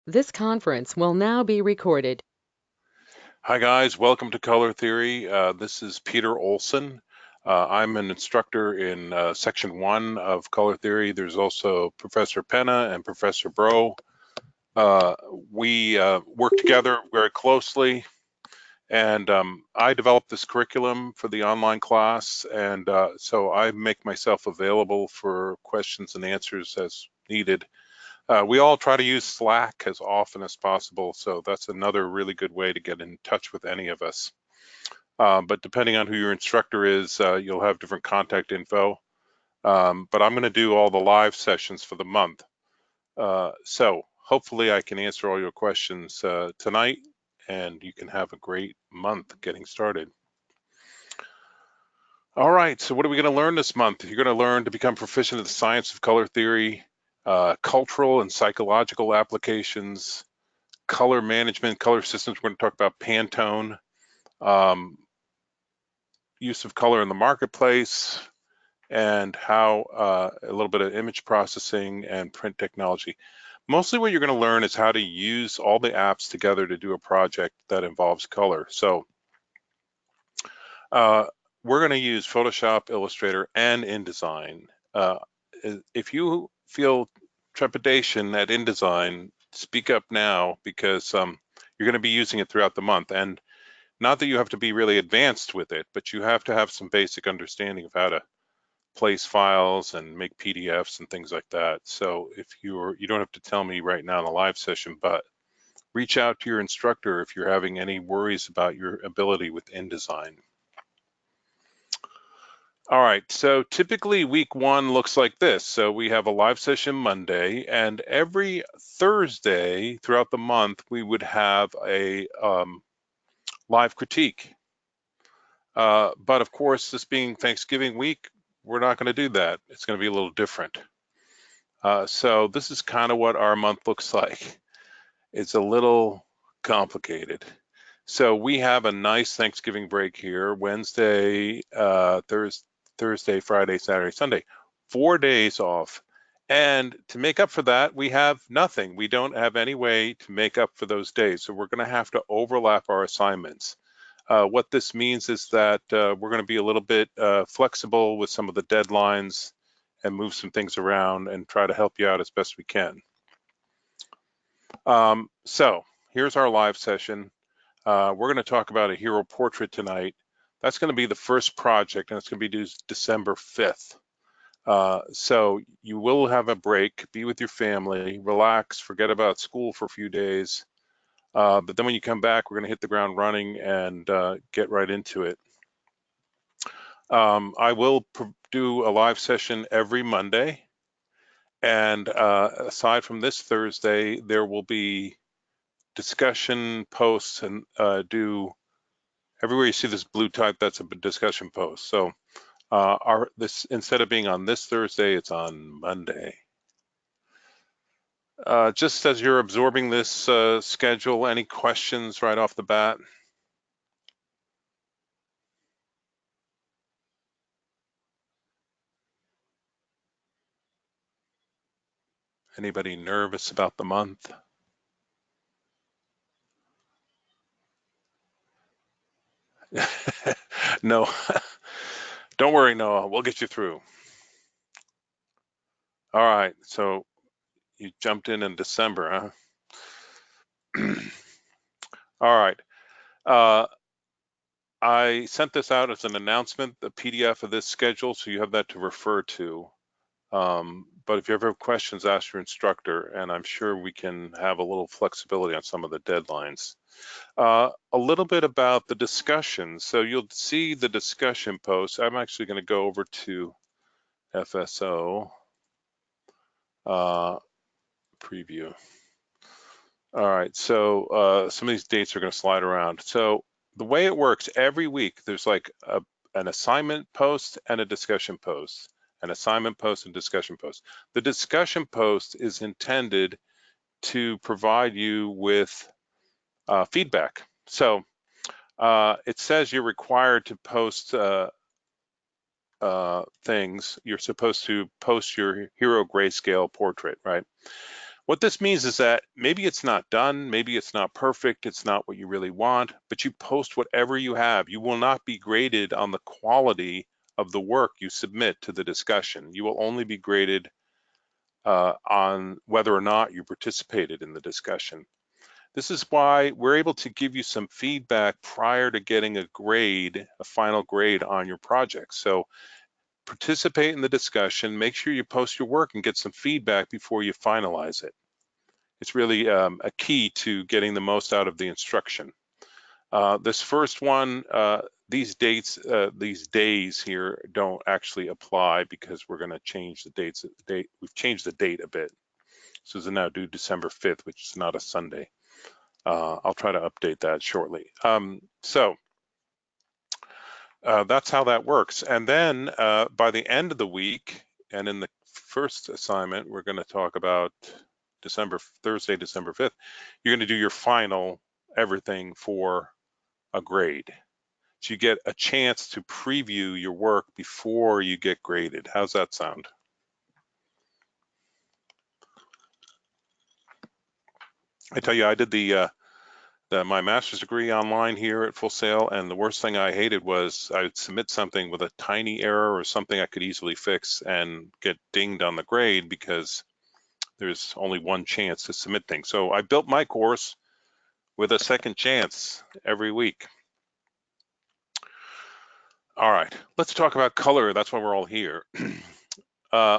This conference will now be recorded. Hi guys, welcome to Color Theory. This is Peter Olson. I'm an instructor in Section 1 of Color Theory. There's also Professor Penna and Professor Bro. We work together very closely, and I developed this curriculum for the online class, and so I make myself available for questions and answers as needed. We all try to use Slack as often as possible, so that's another really good way to get in touch with any of us. But depending on who your instructor is, you'll have different contact info. But I'm going to do all the live sessions for the month. So hopefully I can answer all your questions tonight, and you can have a great month getting started. All right, so what are we going to learn this month? You're going to learn to become proficient in the science of color theory, cultural and psychological applications, color management, color systems. We're going to talk about Pantone, use of color in the marketplace, and how a little bit of image processing and print technology. Mostly what you're going to learn is how to use all the apps together to do a project that involves color. So we're going to use Photoshop, Illustrator, and InDesign. If you feel trepidation at InDesign, speak up now, because you're going to be using it throughout the month. And not that you have to be really advanced with it, but you have to have some basic understanding of how to place files and make PDFs and things like that. So if you don't have to tell me right now in the live session, but reach out to your instructor if you're having any worries about your ability with InDesign. All right, so typically week 1 looks like this. So we have a live session Monday, and every Thursday throughout the month, we would have a live critique. But of course, this being Thanksgiving week, we're not going to do that. It's going to be a little different. So this is kind of what our month looks like. It's a little complicated. So we have a nice Thanksgiving break here: Wednesday, Thursday, Friday, Saturday, Sunday, 4 days off. And to make up for that, we have nothing. We don't have any way to make up for those days. So we're going to have to overlap our assignments. What this means is that we're going to be a little bit flexible with some of the deadlines and move some things around and try to help you out as best we can. So here's our live session. We're going to talk about a hero portrait tonight. That's going to be the first project, and it's going to be due December 5th. So you will have a break, be with your family, relax, forget about school for a few days. But then when you come back, we're going to hit the ground running and get right into it. I will do a live session every Monday. And aside from this Thursday, there will be discussion posts, and everywhere you see this blue type, that's a discussion post. So this, instead of being on this Thursday, it's on Monday. Just as you're absorbing this schedule, any questions right off the bat? Anybody nervous about the month? No, don't worry, Noah, we'll get you through. All right, so you jumped in December, huh? All right. I sent this out as an announcement, the PDF of this schedule, so you have that to refer to. But if you ever have questions, ask your instructor, and I'm sure we can have a little flexibility on some of the deadlines. A little bit about the discussion. So you'll see the discussion post. I'm actually going to go over to FSO preview. All right, so some of these dates are going to slide around. So the way it works, every week there's like an assignment post and a discussion post, an assignment post and discussion post. The discussion post is intended to provide you with feedback. So it says you're required to post things. You're supposed to post your hero grayscale portrait, right? What this means is that maybe it's not done, maybe it's not perfect, it's not what you really want, but you post whatever you have. You will not be graded on the quality of the work you submit to the discussion. You will only be graded on whether or not you participated in the discussion. This is why we're able to give you some feedback prior to getting a grade, a final grade on your project. So participate in the discussion, make sure you post your work and get some feedback before you finalize it. It's really a key to getting the most out of the instruction. This first one, these days here don't actually apply because we're going to change the dates. We've changed the date a bit. So it's now due December 5th, which is not a Sunday. I'll try to update that shortly. That's how that works. And then by the end of the week, and in the first assignment, we're going to talk about Thursday, December 5th, you're going to do your final everything for a grade. So you get a chance to preview your work before you get graded. How's that sound? I tell you, I did my master's degree online here at Full Sail, and the worst thing I hated was I would submit something with a tiny error or something I could easily fix and get dinged on the grade because there's only one chance to submit things. So I built my course with a second chance every week. All right, let's talk about color. That's why we're all here.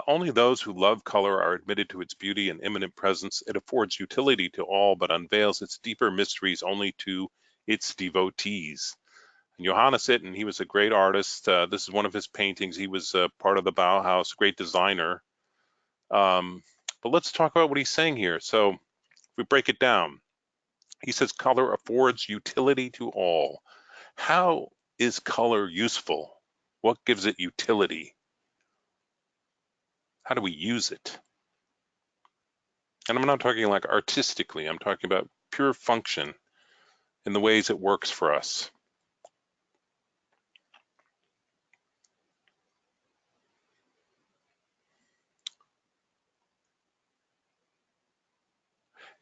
Only those who love color are admitted to its beauty and immanent presence. It affords utility to all, but unveils its deeper mysteries only to its devotees. And Johannes Itten, he was a great artist. This is one of his paintings. He was part of the Bauhaus, great designer. But let's talk about what he's saying here. So if we break it down, he says color affords utility to all. How is color useful? What gives it utility? How do we use it? And I'm not talking like artistically, I'm talking about pure function in the ways it works for us.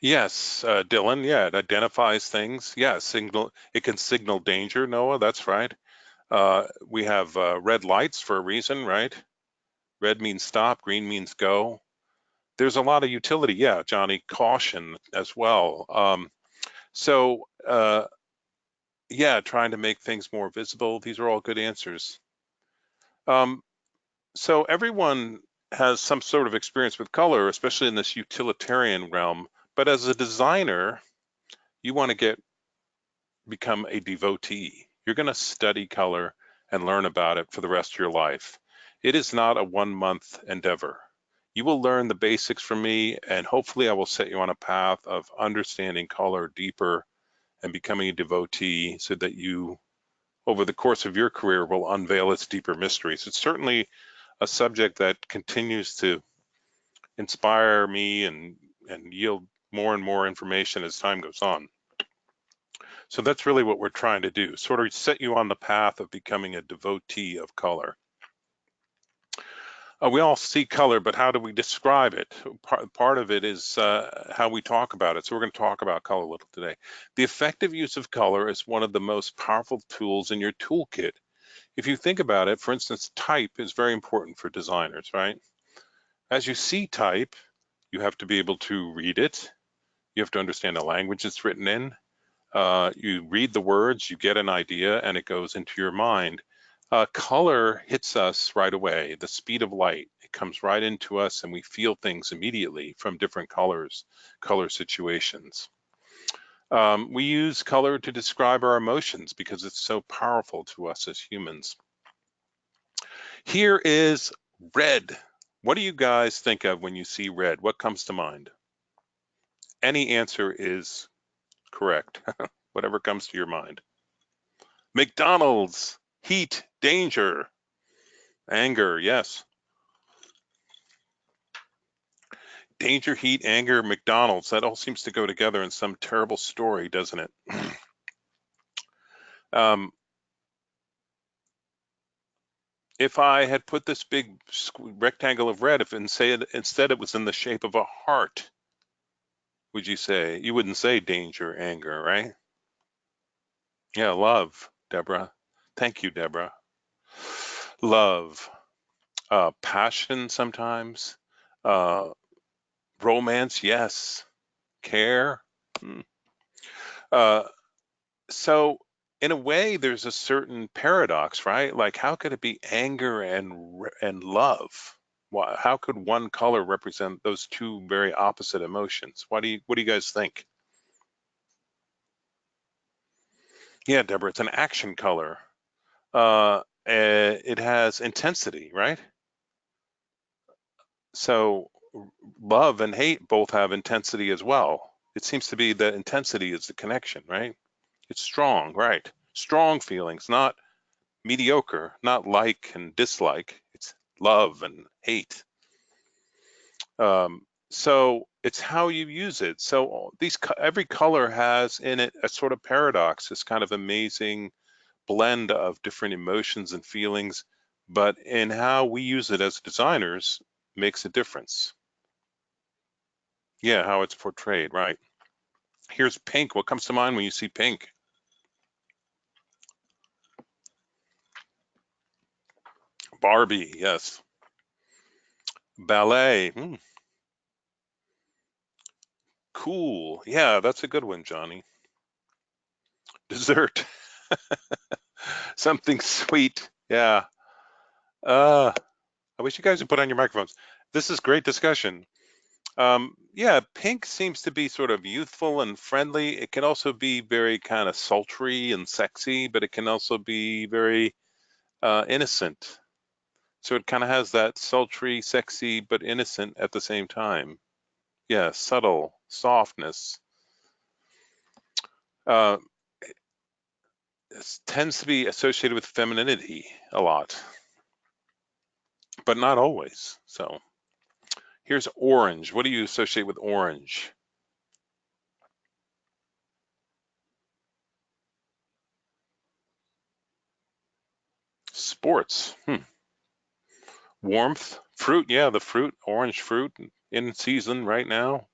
Yes, Dylan, yeah, it identifies things. Yeah, it can signal danger, Noah, that's right. We have red lights for a reason, right? Red means stop, green means go. There's a lot of utility. Yeah, Johnny, caution as well. Yeah, trying to make things more visible. These are all good answers. So everyone has some sort of experience with color, especially in this utilitarian realm. But as a designer, you want to become a devotee. You're going to study color and learn about it for the rest of your life. It is not a 1-month endeavor. You will learn the basics from me, and hopefully I will set you on a path of understanding color deeper and becoming a devotee so that you, over the course of your career, will unveil its deeper mysteries. It's certainly a subject that continues to inspire me and yield more and more information as time goes on. So that's really what we're trying to do, sort of set you on the path of becoming a devotee of color. We all see color, but how do we describe it? Part of it is how we talk about it. So we're going to talk about color a little today. The effective use of color is one of the most powerful tools in your toolkit. If you think about it, for instance, type is very important for designers, right? As you see type, you have to be able to read it. You have to understand the language it's written in. You read the words, you get an idea, and it goes into your mind. Color hits us right away, the speed of light. It comes right into us and we feel things immediately from different colors, color situations. We use color to describe our emotions because it's so powerful to us as humans. Here is red. What do you guys think of when you see red? What comes to mind? Any answer is correct, whatever comes to your mind. McDonald's, heat, danger, anger, yes. Danger, heat, anger, McDonald's, that all seems to go together in some terrible story, doesn't it? If I had put this big rectangle of red, if instead it was in the shape of a heart, would you say? You wouldn't say danger, anger, right? Yeah, love, Deborah. Thank you, Deborah. Love, passion sometimes, uh, romance, yes, care. Hmm. Uh, so in a way, there's a certain paradox, right? Like, how could it be anger and love? Why, how could one color represent those two very opposite emotions? What do you guys think? Yeah, Deborah, it's an action color. It has intensity, right? So love and hate both have intensity as well. It seems to be that intensity is the connection, right? It's strong, right? Strong feelings, not mediocre, not like and dislike. It's love and hate. So it's how you use it. So every color has in it a sort of paradox, this kind of amazing blend of different emotions and feelings, but in how we use it as designers makes a difference. Yeah, how it's portrayed, right. Here's pink. What comes to mind when you see pink? Barbie, yes. Ballet, cool. Yeah, that's a good one, Johnny. Dessert, something sweet. Yeah. Uh, I wish you guys would put on your microphones. This is great discussion. Yeah, pink seems to be sort of youthful and friendly. It can also be very kind of sultry and sexy, but it can also be very innocent. So it kind of has that sultry, sexy, but innocent at the same time. Yeah, subtle softness. Uh, tends to be associated with femininity a lot, but not always. So here's orange. What do you associate with orange? Sports. Warmth. Fruit. Yeah, the fruit, orange fruit in season right now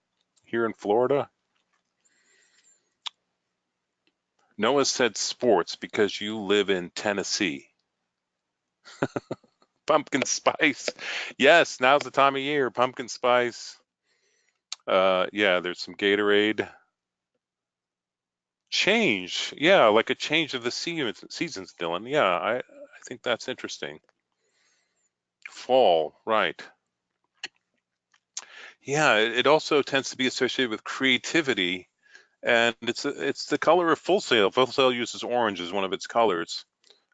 here in Florida. Noah said sports because you live in Tennessee. Pumpkin spice. Yes, now's the time of year. Pumpkin spice. Yeah, there's some Gatorade. Change. Yeah, like a change of the seasons, Dylan. Yeah, I think that's interesting. Fall, right. Yeah, it also tends to be associated with creativity, and it's the color of Full Sail. Full Sail uses orange as one of its colors.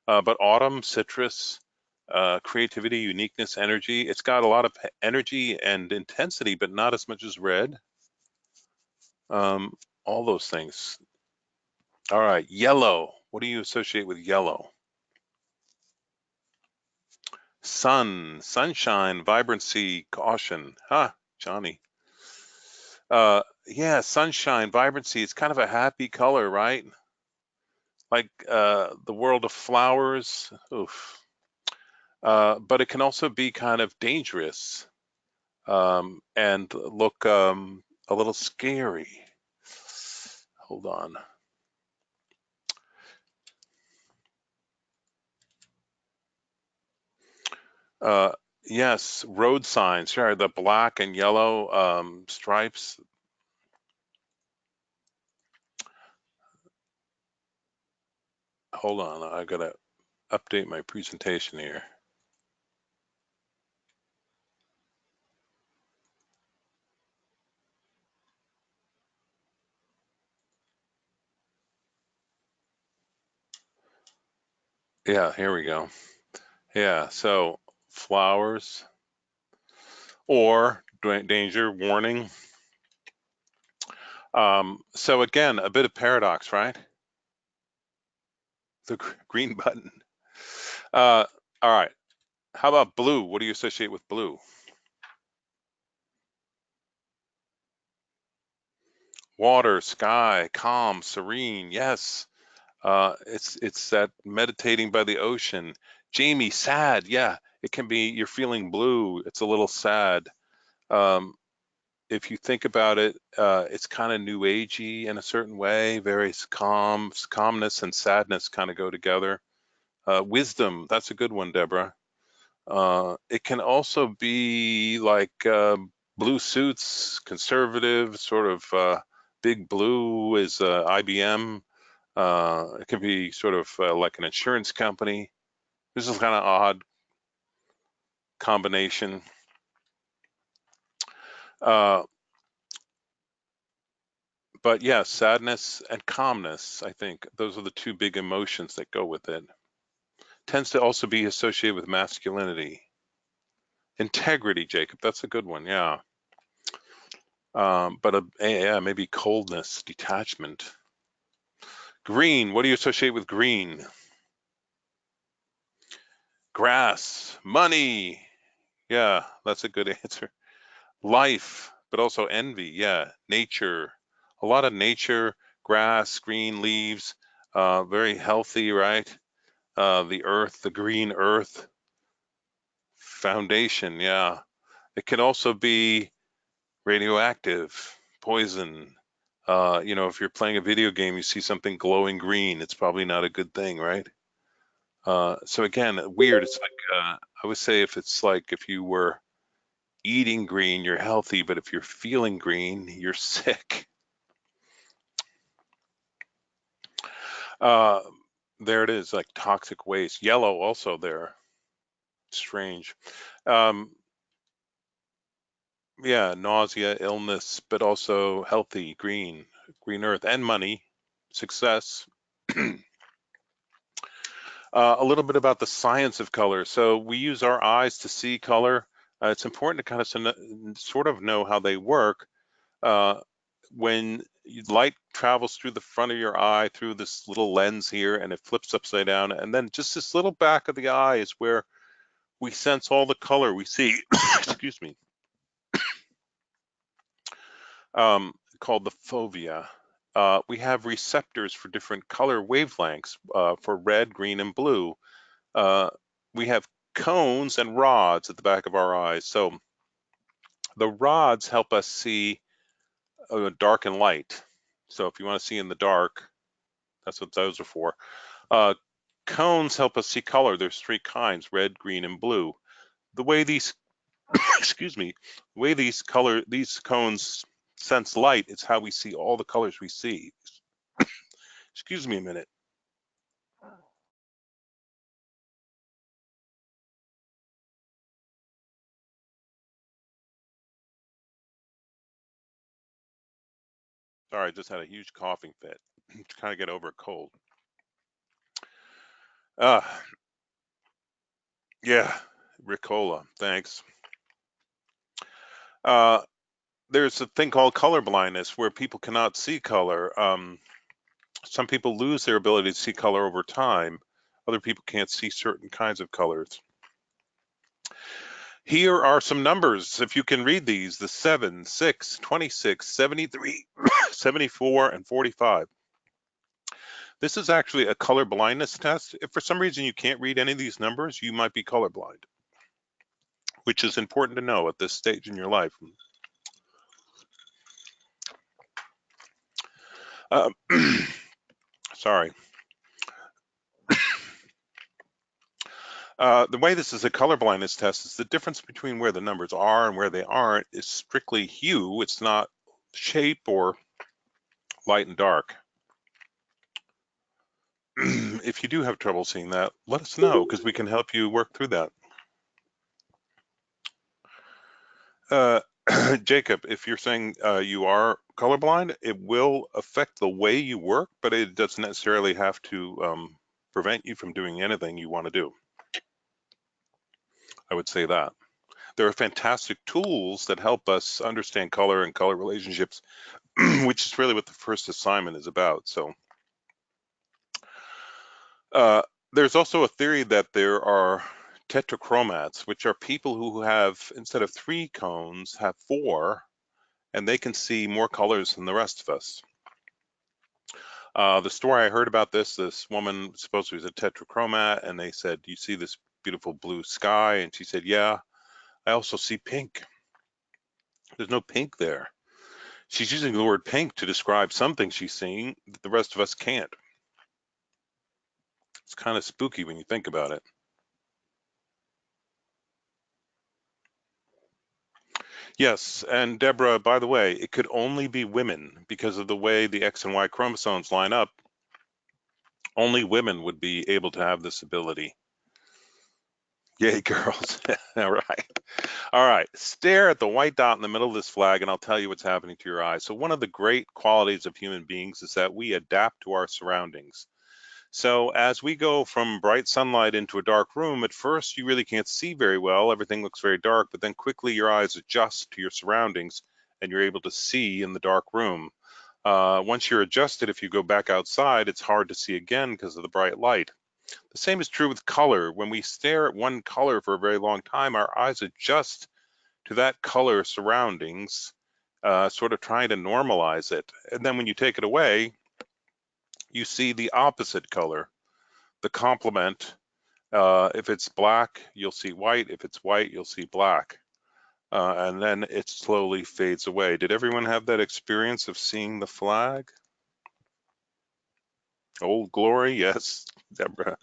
But autumn, citrus, creativity, uniqueness, energy. It's got a lot of energy and intensity, but not as much as red. Um, all those things. All right, yellow. What do you associate with yellow? Sun, sunshine, vibrancy, caution. Huh, Johnny. Yeah, sunshine, vibrancy. It's kind of a happy color, right? Like the world of flowers. Oof. But it can also be kind of dangerous and look a little scary. Hold on. Uh, yes, road signs. Sure, the black and yellow stripes. Hold on, I gotta update my presentation here. Yeah, here we go. Yeah, so flowers or danger, warning. So again, a bit of paradox, right? The green button. Uh, all right. How about blue? What do you associate with blue? Water, sky, calm, serene. Yes. It's that meditating by the ocean. Jamie, sad. Yeah, it can be. You're feeling blue. It's a little sad. Um, if you think about it, it's kind of new agey in a certain way, very calmness and sadness kind of go together. Wisdom, that's a good one, Deborah. It can also be like blue suits, conservative, sort of big blue is IBM. It can be sort of like an insurance company. This is kind of odd combination. But yeah, sadness and calmness, I think those are the two big emotions that go with it. Tends to also be associated with masculinity. Integrity, Jacob, that's a good one, yeah. But yeah, maybe coldness, detachment. Green, what do you associate with green? Grass, money. Yeah, that's a good answer. Life, but also envy. Yeah, nature. A lot of nature, grass, green leaves, very healthy, right? The earth, the green earth. Foundation, yeah. It can also be radioactive, poison. If you're playing a video game, you see something glowing green, it's probably not a good thing, right? So again, weird. It's like I would say if you were eating green, you're healthy, but if you're feeling green, you're sick. Uh, there it is, like toxic waste. Yellow also there. Strange. Um, yeah, nausea, illness, but also healthy, green earth, and money, success. A little bit about the science of color. So we use our eyes to see color. It's important to kind of sort of know how they work. When light travels through the front of your eye through this little lens here and it flips upside down, and then just this little back of the eye is where we sense all the color we see. Excuse me. Called the fovea. We have receptors for different color wavelengths for red, green, and blue. We have cones and rods at the back of our eyes. So the rods help us see dark and light. So if you want to see in the dark, that's what those are for. Cones help us see color. There's three kinds: red, green, and blue. The way these, excuse me, the way these cones sense light, it's how we see all the colors we see. Excuse me a minute. Sorry, I just had a huge coughing fit. Trying to get over a cold. Uh, yeah, Ricola, thanks. Uh, there's a thing called color blindness where people cannot see color. Some people lose their ability to see color over time. Other people can't see certain kinds of colors. Here are some numbers, if you can read these: the 7, 6, 26, 73, 74, and 45. This is actually a color blindness test. If for some reason you can't read any of these numbers, you might be colorblind, which is important to know at this stage in your life. Sorry. The way this is a color blindness test is the difference between where the numbers are and where they aren't is strictly hue. It's not shape or light and dark. If you do have trouble seeing that, let us know because we can help you work through that. Jacob, if you're saying you are colorblind, it will affect the way you work, but it doesn't necessarily have to prevent you from doing anything you want to do. I would say that. There are fantastic tools that help us understand color and color relationships, which is really what the first assignment is about. So there's also a theory that there are tetrachromats, which are people who have, instead of 3 cones, have 4, and they can see more colors than the rest of us. The story I heard about this woman supposedly was a tetrachromat, and they said, "You see this beautiful blue sky?" And she said, "Yeah, I also see pink." There's no pink there. She's using the word pink to describe something she's seeing that the rest of us can't. It's kind of spooky when you think about it. Yes, and Deborah, by the way, it could only be women because of the way the X and Y chromosomes line up. Only women would be able to have this ability. Yay, girls. All right. All right. Stare at the white dot in the middle of this flag, and I'll tell you what's happening to your eyes. So one of the great qualities of human beings is that we adapt to our surroundings. So as we go from bright sunlight into a dark room, at first you really can't see very well. Everything looks very dark, but then quickly your eyes adjust to your surroundings and you're able to see in the dark room. Once you're adjusted, if you go back outside, it's hard to see again because of the bright light. The same is true with color. When we stare at one color for a very long time, our eyes adjust to that color surroundings, sort of trying to normalize it. And then when you take it away, you see the opposite color, the complement. If it's black, you'll see white. If it's white, you'll see black. And then it slowly fades away. Did everyone have that experience of seeing the flag? Old Glory, yes, Deborah.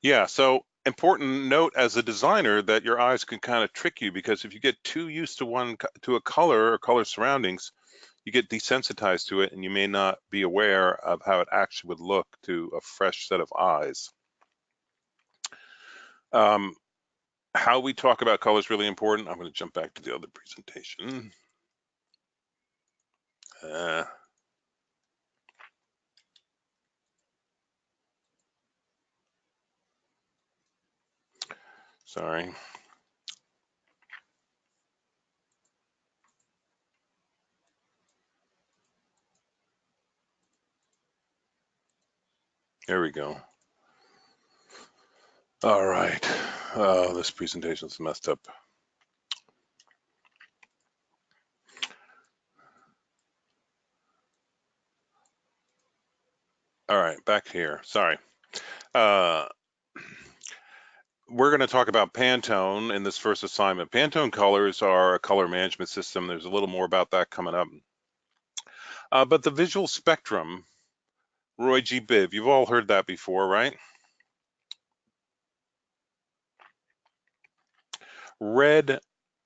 Yeah, so important note as a designer that your eyes can kind of trick you, because if you get too used to a color or color surroundings, you get desensitized to it and you may not be aware of how it actually would look to a fresh set of eyes. How we talk about color is really important. I'm going to jump back to the other presentation. Sorry. There we go. All right. Oh, this presentation is messed up. All right, back here. Sorry. We're going to talk about Pantone in this first assignment. Pantone colors are a color management system. There's a little more about that coming up. But the visual spectrum, Roy G. Biv, you've all heard that before, right? Red,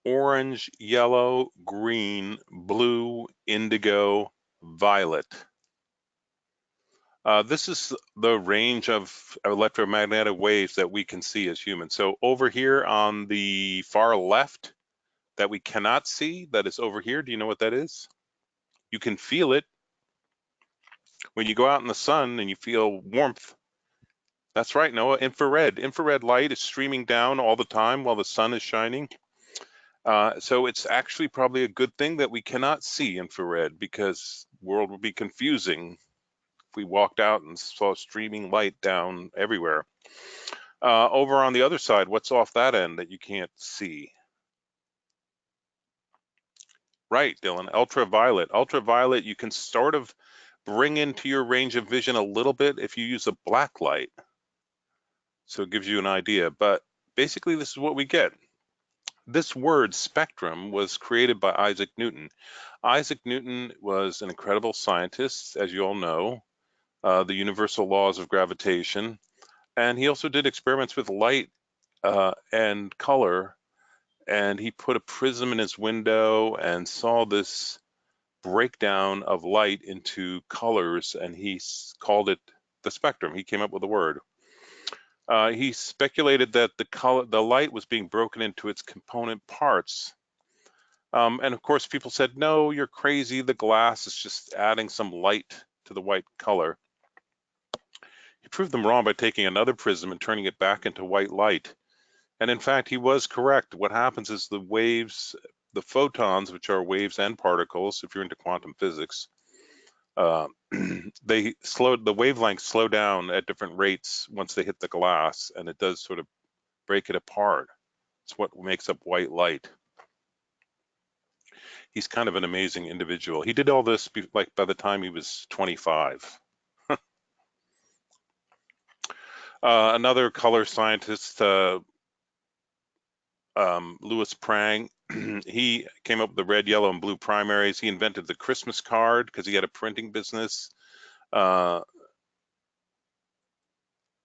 orange, yellow, green, blue, indigo, violet. This is the range of electromagnetic waves that we can see as humans. So over here on the far left that we cannot see, that is over here, do you know what that is? You can feel it. When you go out in the sun and you feel warmth, that's right, Noah, infrared. Infrared light is streaming down all the time while the sun is shining. So it's actually probably a good thing that we cannot see infrared, because the world would be confusing if we walked out and saw streaming light down everywhere. Over on the other side, what's off that end that you can't see? Right, Dylan, ultraviolet. Ultraviolet, you can sort of bring into your range of vision a little bit if you use a black light. So it gives you an idea, but basically this is what we get. This word spectrum was created by Isaac Newton. Isaac Newton was an incredible scientist, as you all know, the universal laws of gravitation. And he also did experiments with light and color. And he put a prism in his window and saw this breakdown of light into colors, and he called it the spectrum. He came up with the word. He speculated that the light was being broken into its component parts. And of course, people said, no, you're crazy. The glass is just adding some light to the white color. He proved them wrong by taking another prism and turning it back into white light. And in fact, he was correct. What happens is the waves, the photons, which are waves and particles, if you're into quantum physics, the wavelengths slow down at different rates once they hit the glass, and it does sort of break it apart. It's what makes up white light. He's kind of an amazing individual. He did all this like by the time he was 25. Another color scientist, Louis Prang. He came up with the red, yellow, and blue primaries. He invented the Christmas card because he had a printing business.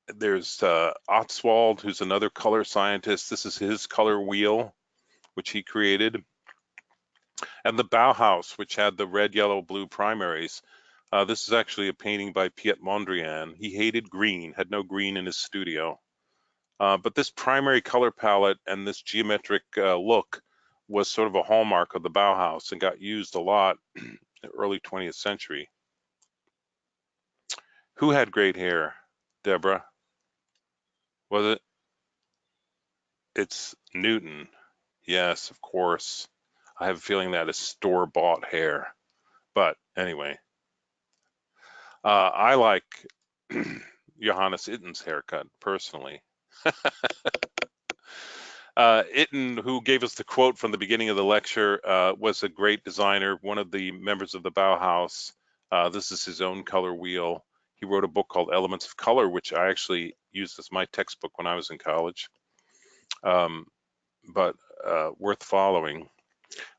There's Ostwald, who's another color scientist. This is his color wheel, which he created. And the Bauhaus, which had the red, yellow, blue primaries. This is actually a painting by Piet Mondrian. He hated green, had no green in his studio. But this primary color palette and this geometric look was sort of a hallmark of the Bauhaus and got used a lot in the early 20th century. Who had great hair, Deborah? Was it? It's Newton. Yes, of course. I have a feeling that is store-bought hair. But anyway, I like Johannes Itten's haircut personally. Itten, who gave us the quote from the beginning of the lecture, was a great designer, one of the members of the Bauhaus. This is his own color wheel. He wrote a book called Elements of Color, which I actually used as my textbook when I was in college, but worth following.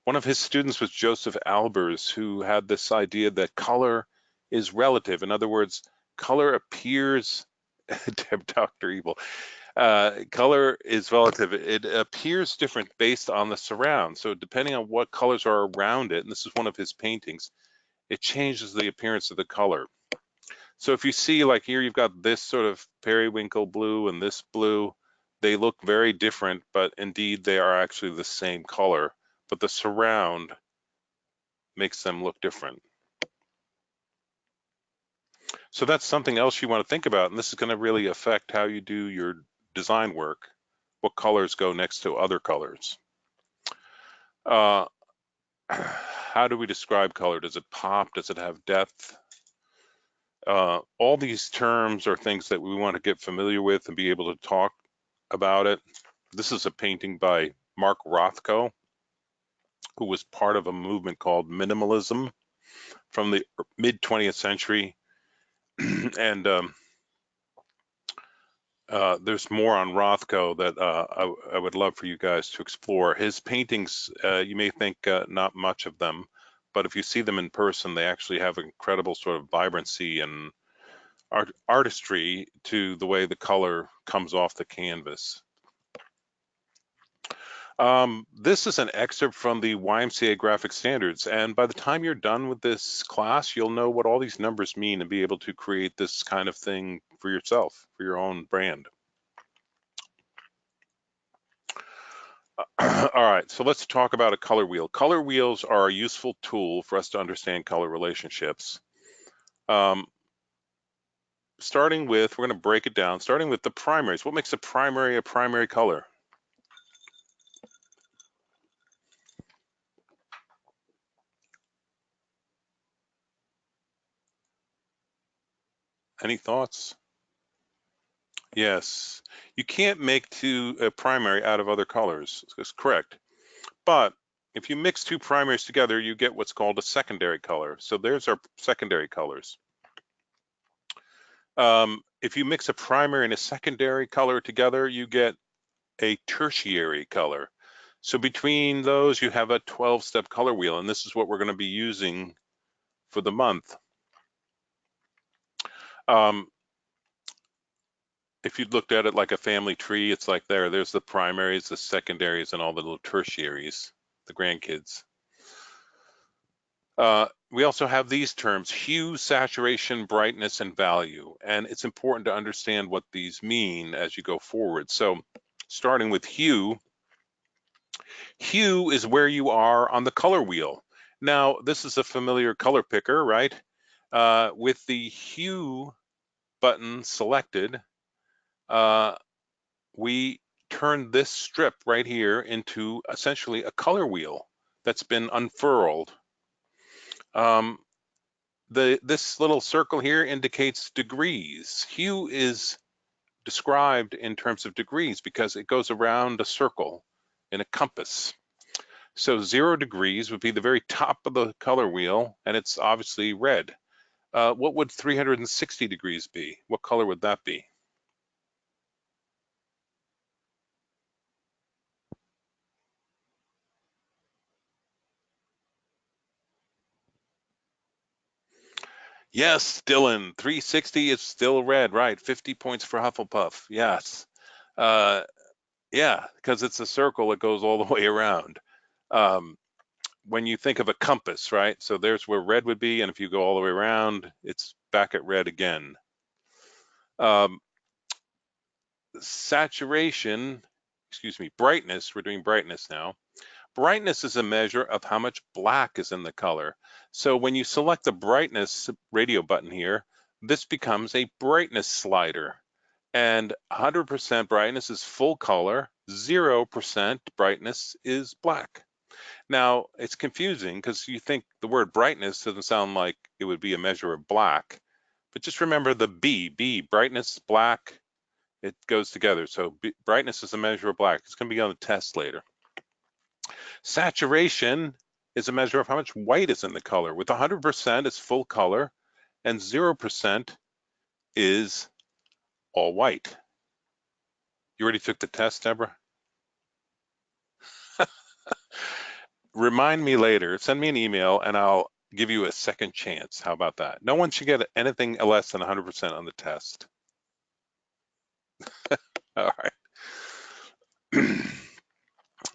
One of his students was Joseph Albers, who had this idea that color is relative. In other words, color appears, Dr. Evil, color is relative. It appears different based on the surround. So depending on what colors are around it, and this is one of his paintings, it changes the appearance of the color. So if you see, like here, you've got this sort of periwinkle blue and this blue, they look very different, but indeed they are actually the same color, but the surround makes them look different. So that's something else you want to think about, and this is going to really affect how you do your design work. What colors go next to other colors? How do we describe color? Does it pop? Does it have depth? All these terms are things that we want to get familiar with and be able to talk about it. This is a painting by Mark Rothko, who was part of a movement called minimalism from the mid 20th century. And there's more on Rothko that I would love for you guys to explore. His paintings, you may think not much of them, but if you see them in person, they actually have incredible sort of vibrancy and artistry to the way the color comes off the canvas. This is an excerpt from the YMCA graphic standards, and by the time you're done with this class, you'll know what all these numbers mean and be able to create this kind of thing for yourself, for your own brand. All right, so let's talk about a color wheel. Color wheels are a useful tool for us to understand color relationships. Starting with, we're going to break it down, starting with the primaries. What makes a primary color? Any thoughts? Yes, you can't make a primary out of other colors. That's correct. But if you mix two primaries together, you get what's called a secondary color. So there's our secondary colors. If you mix a primary and a secondary color together, you get a tertiary color. So between those, you have a 12-step color wheel, and this is what we're going to be using for the month. If you looked at it like a family tree, it's like there's the primaries, the secondaries, and all the little tertiaries, the grandkids. We also have these terms: hue, saturation, brightness, and value. And it's important to understand what these mean as you go forward. So starting with hue, hue is where you are on the color wheel. Now, this is a familiar color picker, right? With the hue button selected, we turn this strip right here into essentially a color wheel that's been unfurled. This little circle here indicates degrees. Hue is described in terms of degrees because it goes around a circle in a compass. So 0 degrees would be the very top of the color wheel, and it's obviously red. What would 360 degrees be? What color would that be? Yes, Dylan, 360 is still red, right? 50 points for Hufflepuff. Yes. Uh, yeah, because it's a circle, it goes all the way around. Um, when you think of a compass, right? So there's where red would be, and if you go all the way around, it's back at red again. Um, Saturation, excuse me, brightness, we're doing brightness now. Brightness is a measure of how much black is in the color. So when you select the brightness radio button here, this becomes a brightness slider. And 100% brightness is full color, 0% brightness is black. Now, it's confusing because you think the word brightness doesn't sound like it would be a measure of black, but just remember the B, brightness, black, it goes together. So brightness is a measure of black. It's going to be on the test later. Saturation is a measure of how much white is in the color. With 100%, it's full color, and 0% is all white. You already took the test, Deborah? Remind me later, send me an email, and I'll give you a second chance. How about that? No one should get anything less than 100% on the test. All right.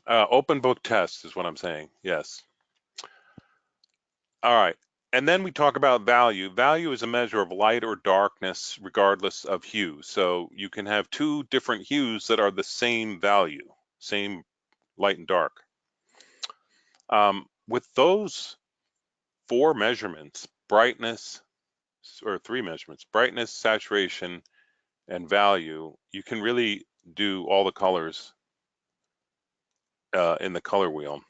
Open book test is what I'm saying. Yes. All right. And then we talk about value. Value is a measure of light or darkness regardless of hue. So you can have two different hues that are the same value, same light and dark. With those four measurements, brightness, or three measurements, brightness, saturation, and value, you can really do all the colors in the color wheel.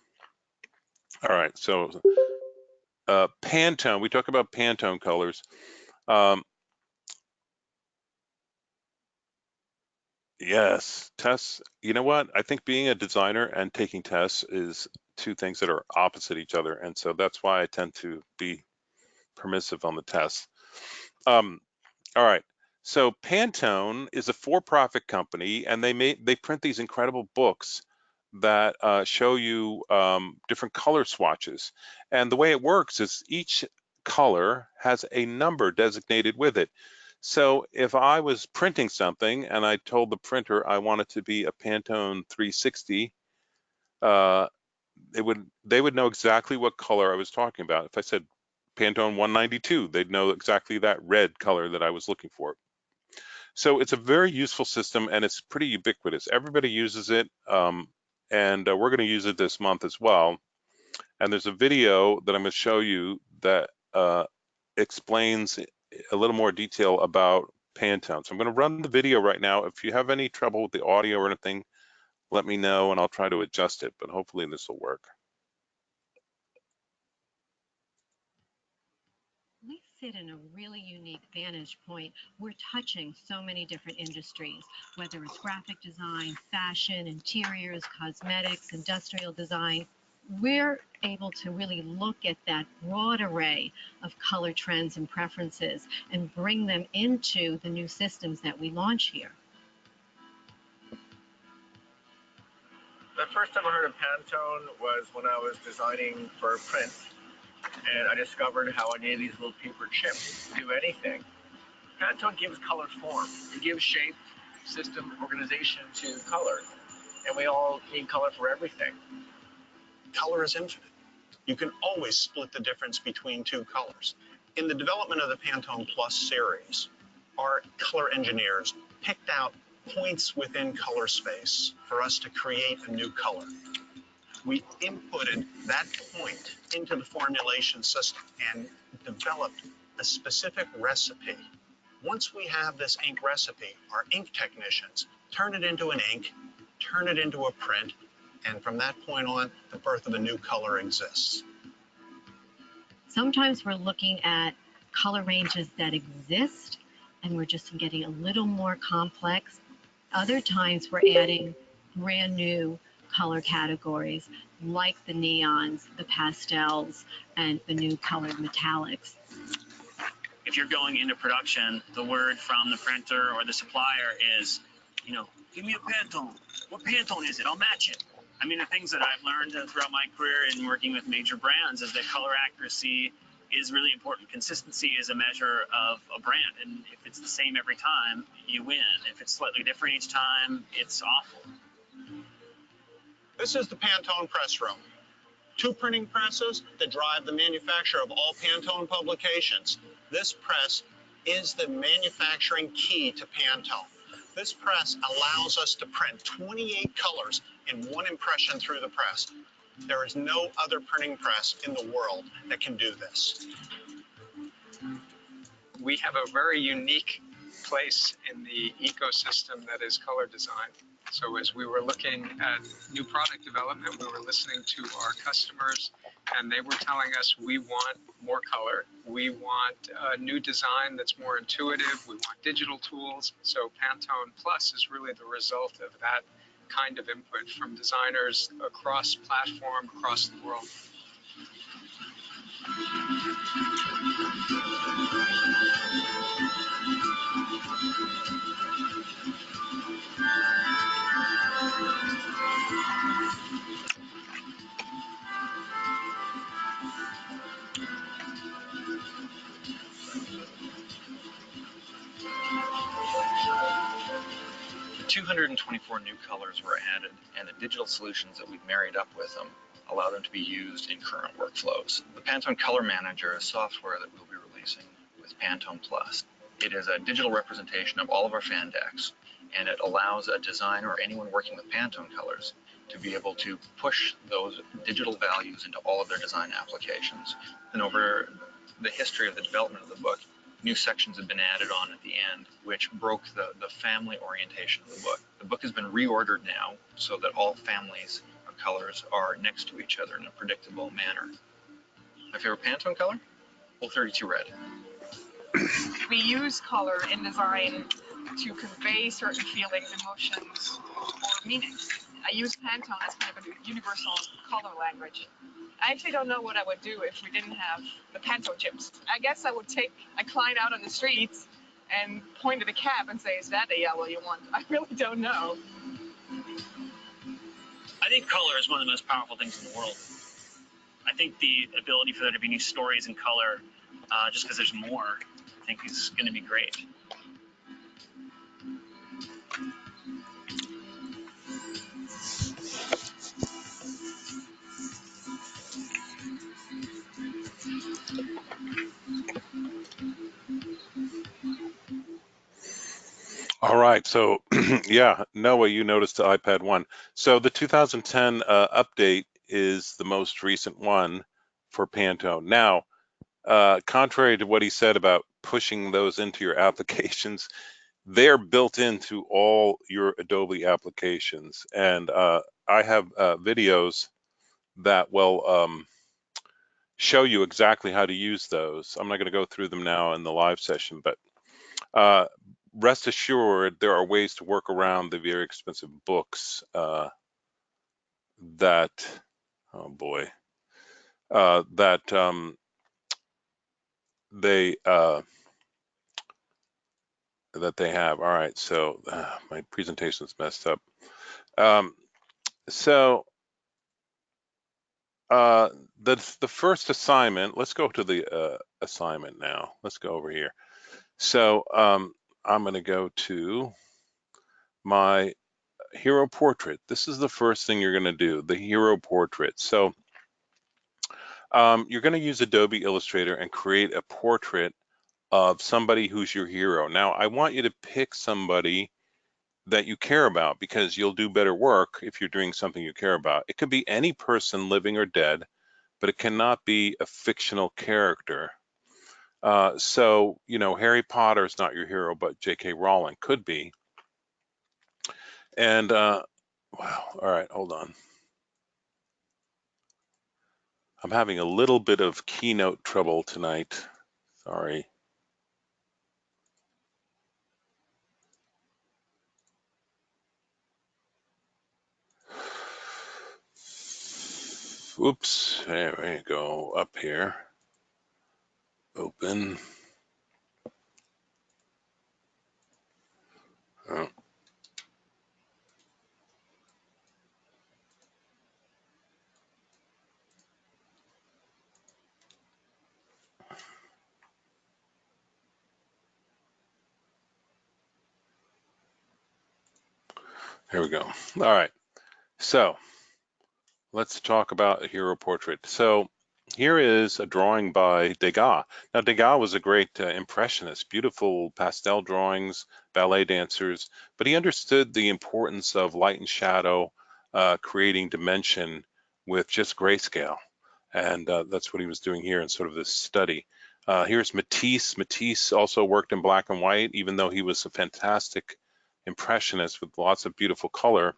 All right, so Pantone, we talk about Pantone colors. Yes, tests. You know what? I think being a designer and taking tests is two things that are opposite each other. And so that's why I tend to be permissive on the tests. All right. So Pantone is a for-profit company, and they print these incredible books that show you different color swatches. And the way it works is each color has a number designated with it. So if I was printing something and I told the printer I want it to be a Pantone 360, they would know exactly what color I was talking about. If I said Pantone 192, they'd know exactly that red color that I was looking for. So it's a very useful system, and it's pretty ubiquitous. Everybody uses it, and we're going to use it this month as well. And there's a video that I'm going to show you that explains a little more detail about Pantone. So I'm going to run the video right now. If you have any trouble with the audio or anything, let me know and I'll try to adjust it, but hopefully this will work. We sit in a really unique vantage point. We're touching so many different industries, whether it's graphic design, fashion, interiors, cosmetics, industrial design. We're able to really look at that broad array of color trends and preferences and bring them into the new systems that we launch here. The first time I heard of Pantone was when I was designing for print, and I discovered how I needed these little paper chips to do anything. Pantone gives color form. It gives shape, system, organization to color, and we all need color for everything. Color is infinite. You can always split the difference between two colors. In the development of the Pantone Plus series, our color engineers picked out points within color space for us to create a new color. We inputted that point into the formulation system and developed a specific recipe. Once we have this ink recipe, our ink technicians turn it into an ink, turn it into a print, and from that point on, the birth of a new color exists. Sometimes we're looking at color ranges that exist and we're just getting a little more complex. Other times we're adding brand new color categories like the neons, the pastels, and the new colored metallics. If you're going into production, the word from the printer or the supplier is, you know, give me a Pantone. What Pantone is it? I'll match it. I mean, the things that I've learned throughout my career in working with major brands is that color accuracy is really important. Consistency is a measure of a brand, and if it's the same every time, you win. If it's slightly different each time, it's awful. This is the Pantone press room. 2 printing presses that drive the manufacture of all Pantone publications. This press is the manufacturing key to Pantone. This press allows us to print 28 colors in one impression through the press. There is no other printing press in the world that can do this. We have a very unique place in the ecosystem that is color design. So as we were looking at new product development, we were listening to our customers, and they were telling us we want more color. We want a new design that's more intuitive. We want digital tools. So Pantone Plus is really the result of that kind of input from designers across platform, across the world. The 224 new colors were added, and the digital solutions that we've married up with them allow them to be used in current workflows. The Pantone Color Manager is software that we'll be releasing with Pantone Plus. It is a digital representation of all of our fan decks, and it allows a designer or anyone working with Pantone colors to be able to push those digital values into all of their design applications. And over the history of the development of the book, new sections have been added on at the end, which broke the family orientation of the book. The book has been reordered now so that all families of colors are next to each other in a predictable manner. My favorite Pantone color? Old 32 Red. We use color in design to convey certain feelings, emotions, or meanings. I use Pantone as kind of a universal color language. I actually don't know what I would do if we didn't have the Pantone chips. I guess I would take a client out on the streets and point at a cab and say, is that the yellow you want? I really don't know. I think color is one of the most powerful things in the world. I think the ability for there to be new stories in color, just because there's more, I think is going to be great. All right, so yeah, Noah, you noticed the iPad 1. So the 2010 update is the most recent one for Pantone. Now, contrary to what he said about pushing those into your applications, they're built into all your Adobe applications. And I have videos that will show you exactly how to use those. I'm not going to go through them now in the live session, but rest assured there are ways to work around the very expensive books that, oh boy, that they have. All right, so my presentation's messed up. So the first assignment, let's go to the assignment now. Let's go over here. So I'm going to go to my hero portrait. This is the first thing you're going to do, the hero portrait. So you're going to use Adobe Illustrator and create a portrait of somebody who's your hero. Now, I want you to pick somebody that you care about, because you'll do better work if you're doing something you care about. It could be any person, living or dead, but it cannot be a fictional character. So, you know, Harry Potter is not your hero, but J.K. Rowling could be. And, wow, all right, hold on. I'm having a little bit of keynote trouble tonight. Sorry. Oops, there we go, up here. Open. Oh. Here we go. All right. So let's talk about a hero portrait. So here is a drawing by Degas. Now, Degas was a great impressionist, beautiful pastel drawings, ballet dancers, but he understood the importance of light and shadow, creating dimension with just grayscale. And that's what he was doing here in sort of this study. Here's Matisse. Matisse also worked in black and white, even though he was a fantastic impressionist with lots of beautiful color.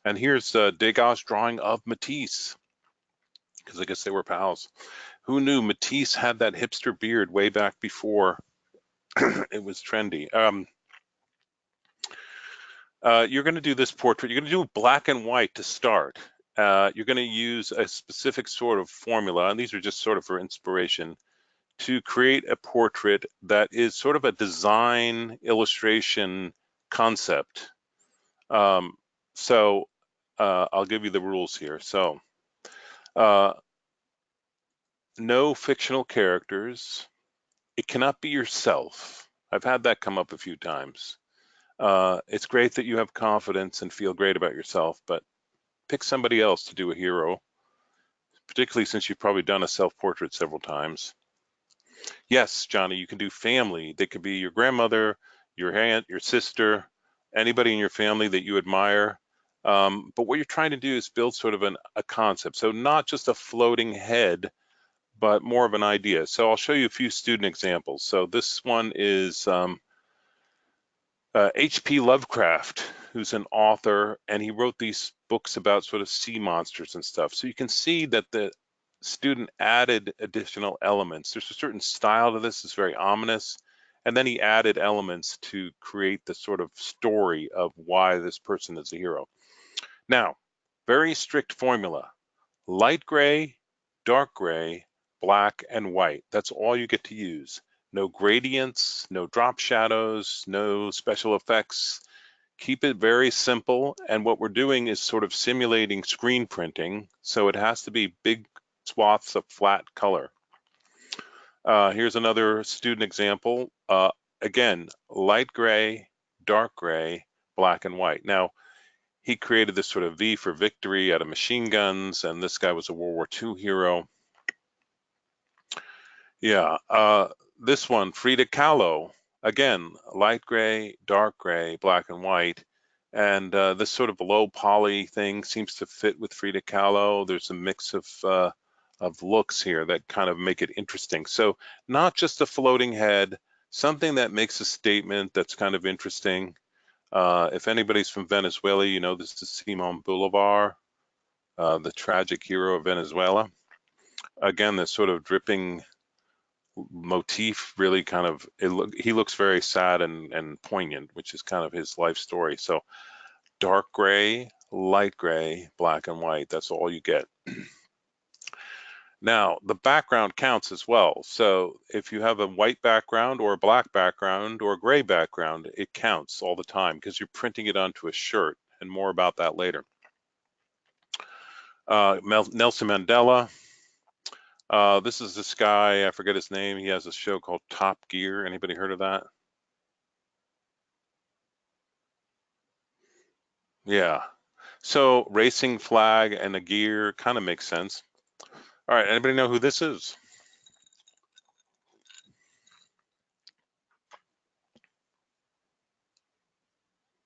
And here's Degas' drawing of Matisse, because I guess they were pals. Who knew Matisse had that hipster beard way back before it was trendy? You're going to do this portrait. You're going to do black and white to start. You're going to use a specific sort of formula, and these are just sort of for inspiration, to create a portrait that is sort of a design illustration concept. So I'll give you the rules here. So no fictional characters. It cannot be yourself. I've had that come up a few times. It's great that you have confidence and feel great about yourself, but pick somebody else to do a hero, particularly since you've probably done a self-portrait several times. Yes, Johnny, you can do family. They could be your grandmother, your aunt, your sister, anybody in your family that you admire. But what you're trying to do is build sort of a concept. So not just a floating head, but more of an idea. So I'll show you a few student examples. So this one is H.P. Lovecraft, who's an author, and he wrote these books about sort of sea monsters and stuff. So you can see that the student added additional elements. There's a certain style to this, it's very ominous. And then he added elements to create the sort of story of why this person is a hero. Now, very strict formula: light gray, dark gray, black, and white. That's all you get to use. No gradients, no drop shadows, no special effects. Keep it very simple. And what we're doing is sort of simulating screen printing. So it has to be big swaths of flat color. Here's another student example. Again, light gray, dark gray, black and white. Now, he created this sort of V for victory out of machine guns, and this guy was a World War II hero. Yeah, this one, Frida Kahlo, again, light gray, dark gray, black and white. And this sort of low poly thing seems to fit with Frida Kahlo. There's a mix of looks here that kind of make it interesting. So not just a floating head, something that makes a statement that's kind of interesting. If anybody's from Venezuela, you know this is Simon Bolivar, the tragic hero of Venezuela. Again, this sort of dripping motif really kind of, he looks very sad and poignant, which is kind of his life story. So dark gray, light gray, black and white, that's all you get. Now, the background counts as well. So if you have a white background or a black background or a gray background, it counts all the time because you're printing it onto a shirt, and more about that later. Nelson Mandela. This is this guy, I forget his name. He has a show called Top Gear. Anybody heard of that? Yeah. So racing flag and a gear kind of makes sense. All right, anybody know who this is?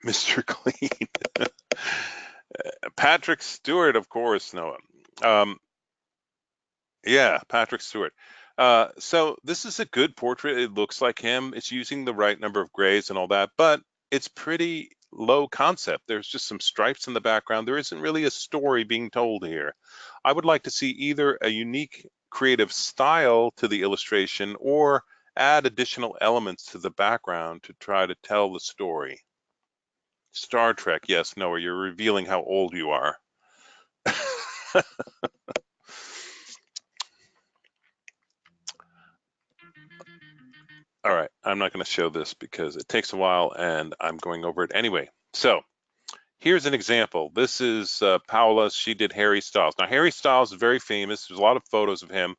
Mr. Clean. Patrick Stewart, of course, Noah. Yeah, Patrick Stewart. So this is a good portrait. It looks like him. It's using the right number of grays and all that, but it's pretty low concept. There's just some stripes in the background. There isn't really a story being told here. I would like to see either a unique creative style to the illustration or add additional elements to the background to try to tell the story. Star Trek, yes, Noah, you're revealing how old you are. All right, I'm not going to show this because it takes a while and I'm going over it anyway. So here's an example. This is Paula. She did Harry Styles. Now, Harry Styles is very famous. There's a lot of photos of him.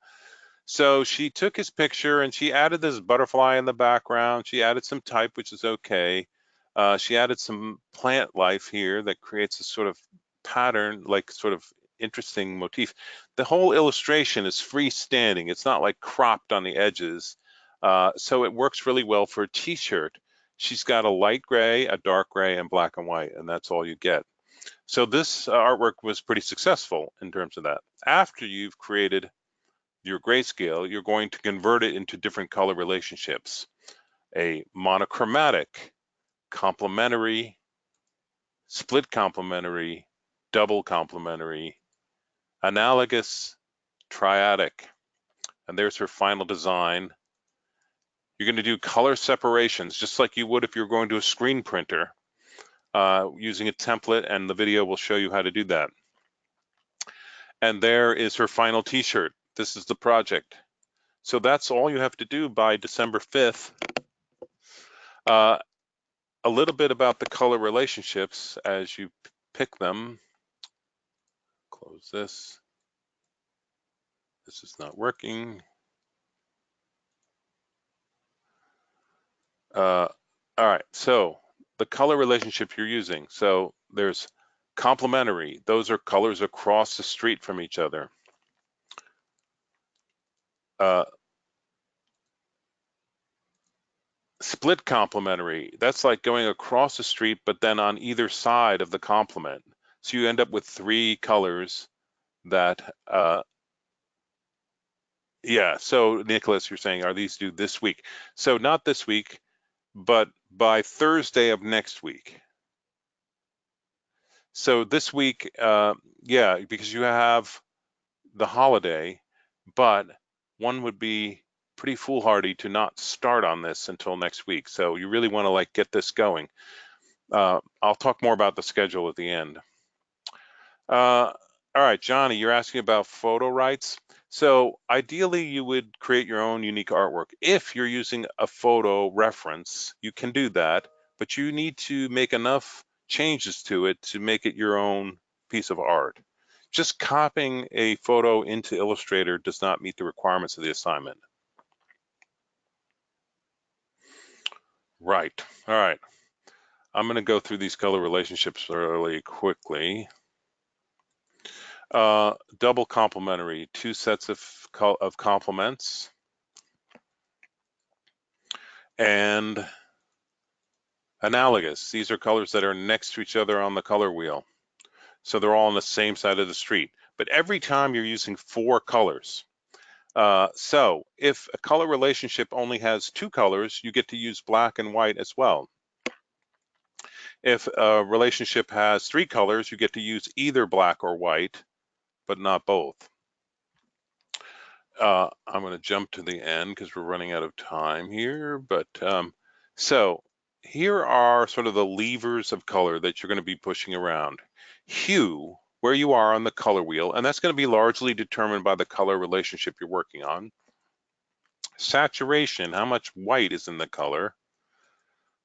So she took his picture and she added this butterfly in the background. She added some type, which is okay. She added some plant life here that creates a sort of pattern, like sort of interesting motif. The whole illustration is freestanding. It's not like cropped on the edges. So it works really well for a t-shirt. She's got a light gray, a dark gray, and black and white, and that's all you get. So this artwork was pretty successful in terms of that. After you've created your grayscale, you're going to convert it into different color relationships. A monochromatic, complementary, split complementary, double complementary, analogous, triadic. And there's her final design. You're going to do color separations, just like you would if you're going to a screen printer, using a template, and the video will show you how to do that. And there is her final t-shirt. This is the project. So that's all you have to do by December 5th. A little bit about the color relationships as you pick them. Close this. This is not working. All right, so the color relationship you're using. So there's complementary. Those are colors across the street from each other. Split complementary. That's like going across the street, but then on either side of the complement. So you end up with 3 colors that, yeah. So Nicholas, you're saying, are these due this week? So not this week, but by Thursday of next week. So this week, yeah, because you have the holiday, but one would be pretty foolhardy to not start on this until next week. So you really want to like get this going. I'll talk more about the schedule at the end. All right, Johnny, you're asking about photo rights. So ideally you would create your own unique artwork. If you're using a photo reference, you can do that, but you need to make enough changes to it to make it your own piece of art. Just copying a photo into Illustrator does not meet the requirements of the assignment. Right, all right. I'm gonna go through these color relationships really quickly. Double complementary, 2 sets of complements. And analogous, these are colors that are next to each other on the color wheel. So they're all on the same side of the street. But every time you're using 4 colors. So if a color relationship only has 2 colors, you get to use black and white as well. If a relationship has 3 colors, you get to use either black or white, but not both. I'm going to jump to the end because we're running out of time here. But so here are sort of the levers of color that you're going to be pushing around. Hue, where you are on the color wheel, and that's going to be largely determined by the color relationship you're working on. Saturation, how much white is in the color.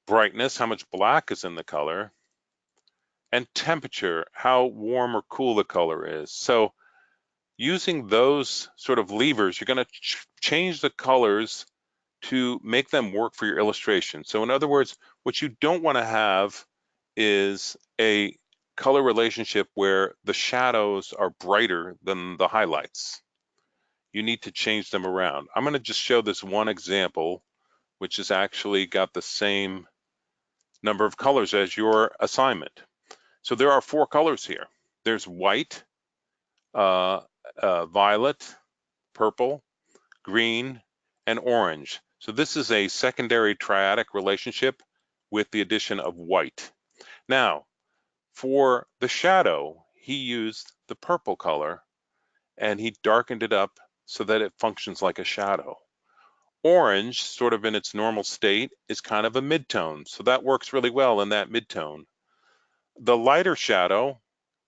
Brightness, how much black is in the color. And temperature, how warm or cool the color is. So using those sort of levers, you're going to change the colors to make them work for your illustration. So in other words, what you don't want to have is a color relationship where the shadows are brighter than the highlights. You need to change them around. I'm going to just show this one example, which has actually got the same number of colors as your assignment. So there are 4 colors here. There's white, violet, purple, green, and orange. So this is a secondary triadic relationship with the addition of white. Now, for the shadow, he used the purple color and he darkened it up so that it functions like a shadow. Orange, sort of in its normal state, is kind of a midtone, so that works really well in that midtone. The lighter shadow,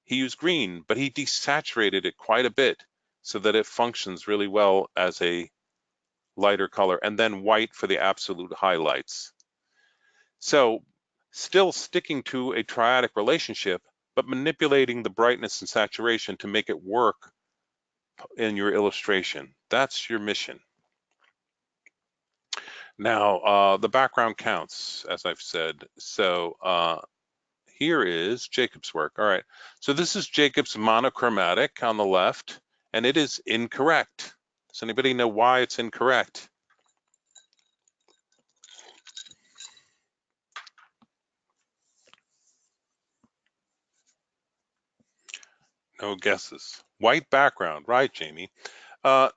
he used green, but he desaturated it quite a bit so that it functions really well as a lighter color, and then white for the absolute highlights. So still sticking to a triadic relationship, but manipulating the brightness and saturation to make it work in your illustration. That's your mission. Now, the background counts, as I've said. So here is Jacob's work. All right, so this is Jacob's monochromatic on the left, and it is incorrect. Does anybody know why it's incorrect? No guesses. White background, right, Jamie? Yeah,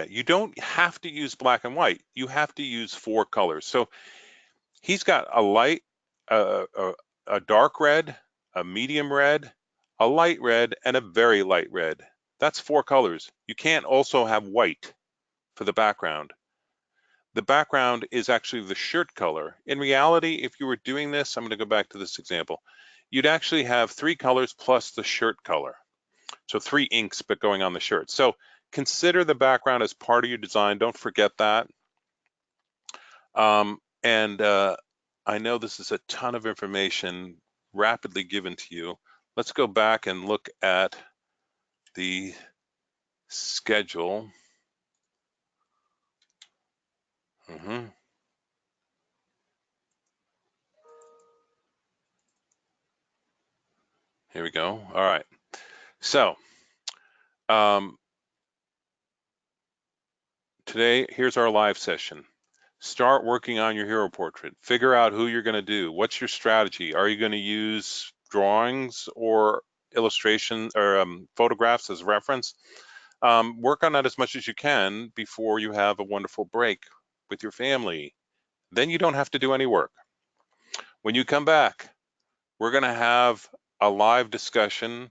you don't have to use black and white. You have to use 4 colors. So he's got a light, a dark red, a medium red, a light red, and a very light red. That's 4 colors. You can't also have white for the background. The background is actually the shirt color. In reality, if you were doing this, I'm going to go back to this example. You'd actually have 3 colors plus the shirt color. So 3 inks, but going on the shirt. So consider the background as part of your design. Don't forget that. I know this is a ton of information rapidly given to you. Let's go back and look at the schedule. Here we go. All right. So today, here's our live session. Start working on your hero portrait. Figure out who you're going to do. What's your strategy? Are you going to use drawings or illustration or photographs as reference? Work on that as much as you can before you have a wonderful break with your family. Then you don't have to do any work. When you come back, we're going to have a live discussion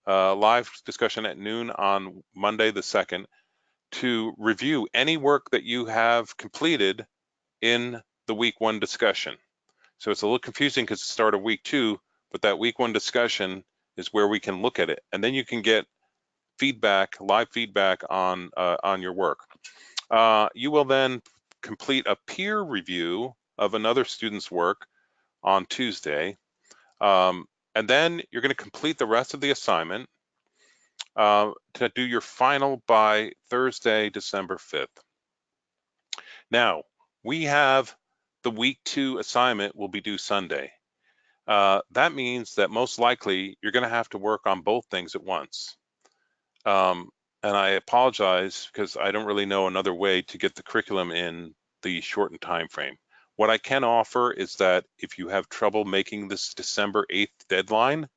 at noon on Monday the 2nd to review any work that you have completed in the week 1 discussion. So it's a little confusing because it's the start of week 2, but that week 1 discussion is where we can look at it, and then you can get feedback, live feedback on your work. You will then complete a peer review of another student's work on Tuesday, and then you're going to complete the rest of the assignment to do your final by Thursday, December 5th. Now, we have the week 2 assignment will be due Sunday. That means that most likely you're going to have to work on both things at once. And I apologize because I don't really know another way to get the curriculum in the shortened time frame. What I can offer is that if you have trouble making this December 8th deadline,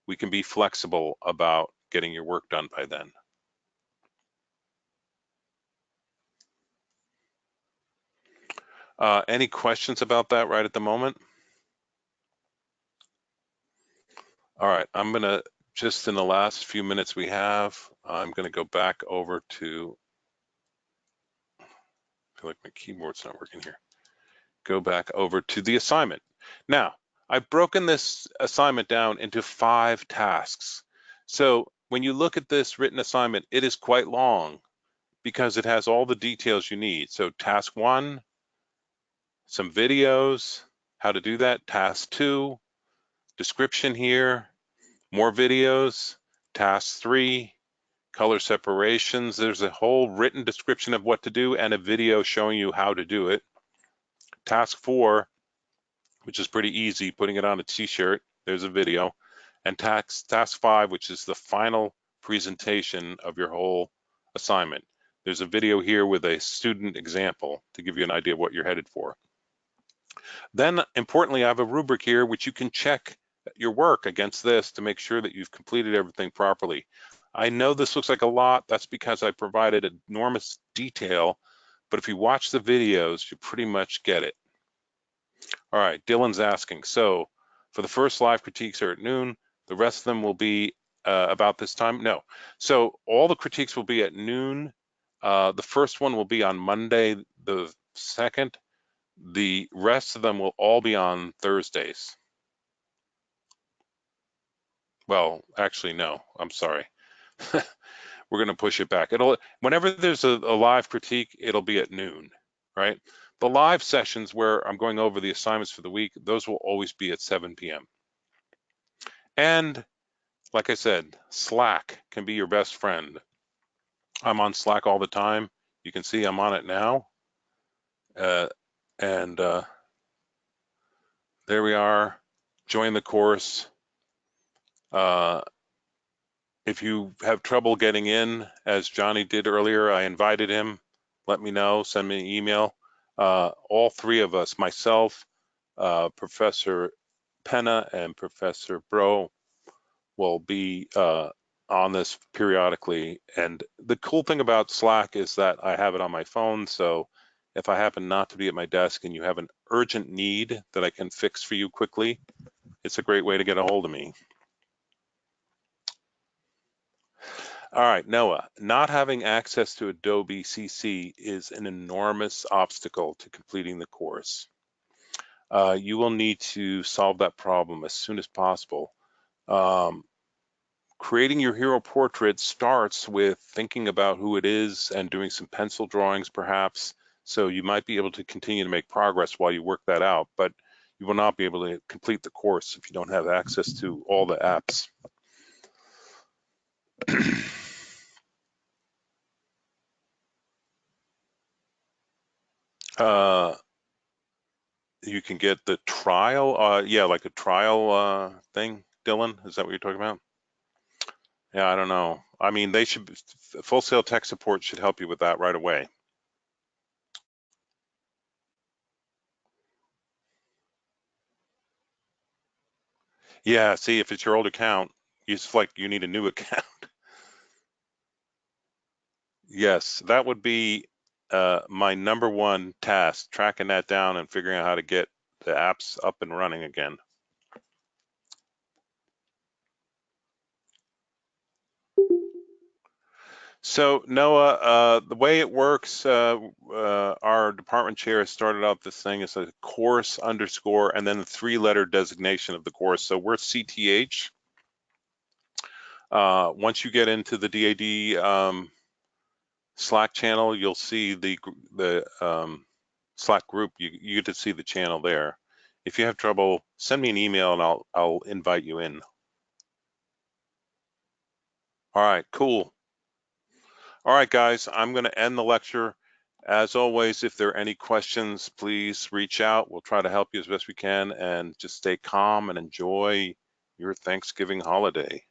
we can be flexible about getting your work done by then. Any questions about that right at the moment? All right, I'm gonna, just in the last few minutes we have, I'm gonna go back over to, I feel like my keyboard's not working here. Go back over to the assignment. Now, I've broken this assignment down into 5 tasks. So when you look at this written assignment, it is quite long because it has all the details you need. So task 1, some videos, how to do that. Task 2, description here, more videos. Task 3, color separations. There's a whole written description of what to do and a video showing you how to do it. Task 4, which is pretty easy, putting it on a t-shirt. There's a video. And task 5, which is the final presentation of your whole assignment. There's a video here with a student example to give you an idea of what you're headed for. Then, importantly, I have a rubric here which you can check your work against this to make sure that you've completed everything properly. I know this looks like a lot. That's because I provided enormous detail, but if you watch the videos, you pretty much get it. All right, Dylan's asking, so for the first live critiques are at noon, the rest of them will be about this time? No, so all the critiques will be at noon. The first one will be on Monday the 2nd. The rest of them will all be on Thursdays. Well, actually, no, I'm sorry. We're gonna push it back. Whenever there's a live critique, it'll be at noon, right? The live sessions where I'm going over the assignments for the week, those will always be at 7 p.m. And like I said, Slack can be your best friend. I'm on Slack all the time. You can see I'm on it now. There we are. Join the course. If you have trouble getting in, as Johnny did earlier, I invited him. Let me know, send me an email. All three of us, myself, Professor Penna and Professor Bro, will be on this periodically. And the cool thing about Slack is that I have it on my phone, so if I happen not to be at my desk and you have an urgent need that I can fix for you quickly, it's a great way to get a hold of me. All right, Noah, not having access to Adobe CC is an enormous obstacle to completing the course. You will need to solve that problem as soon as possible. Creating your hero portrait starts with thinking about who it is and doing some pencil drawings perhaps. So you might be able to continue to make progress while you work that out, but you will not be able to complete the course if you don't have access to all the apps. You can get the trial, yeah, like a trial thing, Dylan, is that what you're talking about? Yeah, I don't know. I mean, they should, Full Sail Tech Support should help you with that right away. Yeah, see, if it's your old account, it's like you need a new account. Yes, that would be my #1 task, tracking that down and figuring out how to get the apps up and running again. So Noah, the way it works, our department chair has started out this thing as a course _ and then the 3-letter designation of the course. So we're CTH. Once you get into the DAD Slack channel, you'll see the Slack group. You get to see the channel there. If you have trouble, send me an email and I'll invite you in. All right, cool. All right, guys, I'm going to end the lecture. As always, if there are any questions, please reach out. We'll try to help you as best we can, and just stay calm and enjoy your Thanksgiving holiday.